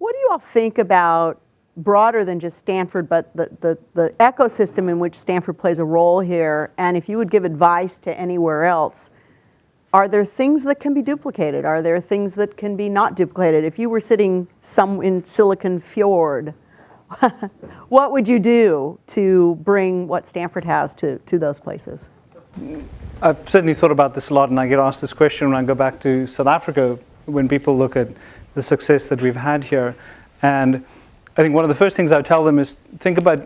What do you all think about, broader than just Stanford, but the ecosystem in which Stanford plays a role here? And if you would give advice to anywhere else, are there things that can be duplicated? Are there things that can be not duplicated? If you were sitting in Silicon Fjord, what would you do to bring what Stanford has to those places? I've certainly thought about this a lot, and I get asked this question when I go back to South Africa when people look at the success that we've had here. And I think one of the first things I tell them is think about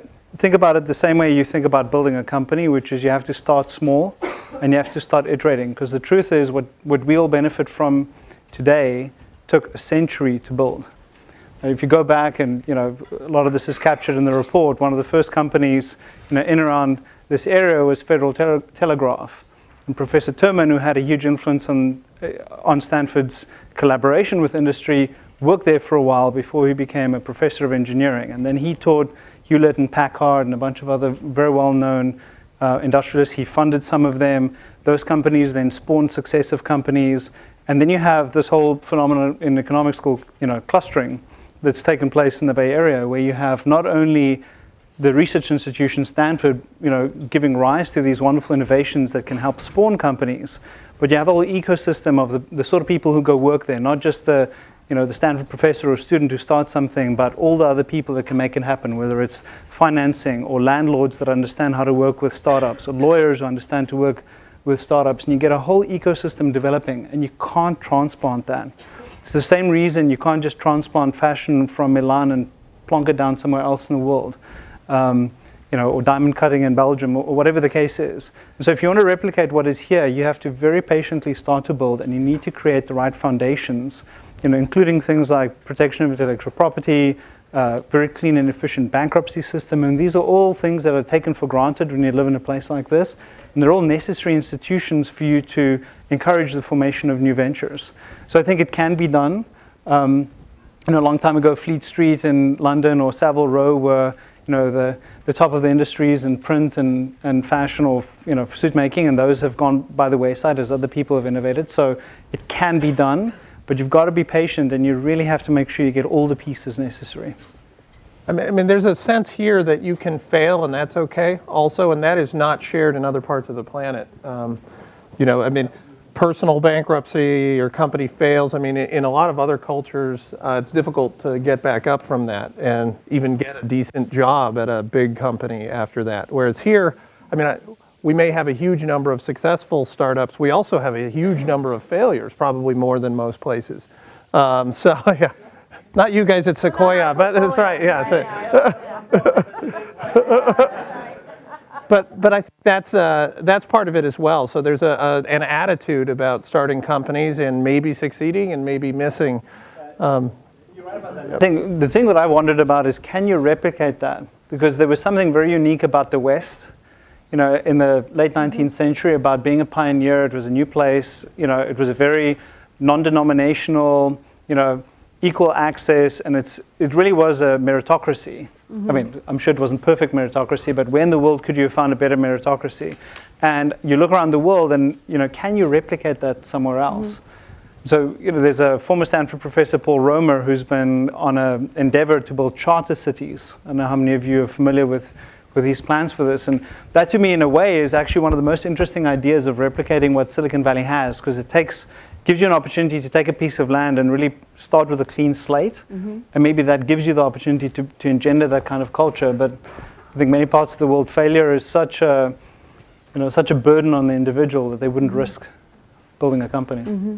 it the same way you think about building a company, which is you have to start small and you have to start iterating. Because the truth is what we all benefit from today took a century to build. And if you go back and, a lot of this is captured in the report, one of the first companies in and around this area was Federal Telegraph. And Professor Terman, who had a huge influence on Stanford's collaboration with industry, worked there for a while before he became a professor of engineering. And then he taught Hewlett and Packard and a bunch of other very well-known industrialists. He funded some of them. Those companies then spawned successive companies. And then you have this whole phenomenon in economic school, clustering that's taken place in the Bay Area, where you have not only the research institution Stanford, giving rise to these wonderful innovations that can help spawn companies, but you have a whole ecosystem of the sort of people who go work there, not just the Stanford professor or student who starts something, but all the other people that can make it happen, whether it's financing or landlords that understand how to work with startups or lawyers who understand to work with startups. And you get a whole ecosystem developing, and you can't transplant that. It's the same reason you can't just transplant fashion from Milan and plonk it down somewhere else in the world. Or diamond cutting in Belgium, or whatever the case is. And so if you want to replicate what is here, you have to very patiently start to build, and you need to create the right foundations, including things like protection of intellectual property, very clean and efficient bankruptcy system. And these are all things that are taken for granted when you live in a place like this. And they're all necessary institutions for you to encourage the formation of new ventures. So I think it can be done. A long time ago, Fleet Street in London or Savile Row were the top of the industries in print and fashion or suit making, and those have gone by the wayside as other people have innovated. So it can be done, but you've got to be patient, and you really have to make sure you get all the pieces necessary. I mean, there's a sense here that you can fail, and that's okay also, and that is not shared in other parts of the planet. Personal bankruptcy or company fails. In a lot of other cultures, it's difficult to get back up from that and even get a decent job at a big company after that. Whereas here, we may have a huge number of successful startups. We also have a huge number of failures, probably more than most places. Yeah, not you guys at Sequoia, but that's right. Yeah. But I think that's part of it as well. So there's an attitude about starting companies and maybe succeeding and maybe missing. You're right about that. The thing that I wondered about is, can you replicate that? Because there was something very unique about the West, in the late 19th century, about being a pioneer. It was a new place. It was a very non-denominational, equal access, and it really was a meritocracy. Mm-hmm. I'm sure it wasn't perfect meritocracy, but where in the world could you have found a better meritocracy? And you look around the world and, can you replicate that somewhere else? Mm-hmm. So, there's a former Stanford professor, Paul Romer, who's been on an endeavor to build charter cities. I don't know how many of you are familiar with his plans for this. And that, to me, in a way, is actually one of the most interesting ideas of replicating what Silicon Valley has, because it gives you an opportunity to take a piece of land and really start with a clean slate. Mm-hmm. And maybe that gives you the opportunity to engender that kind of culture. But I think many parts of the world, failure is such a burden on the individual that they wouldn't risk building a company. Mm-hmm.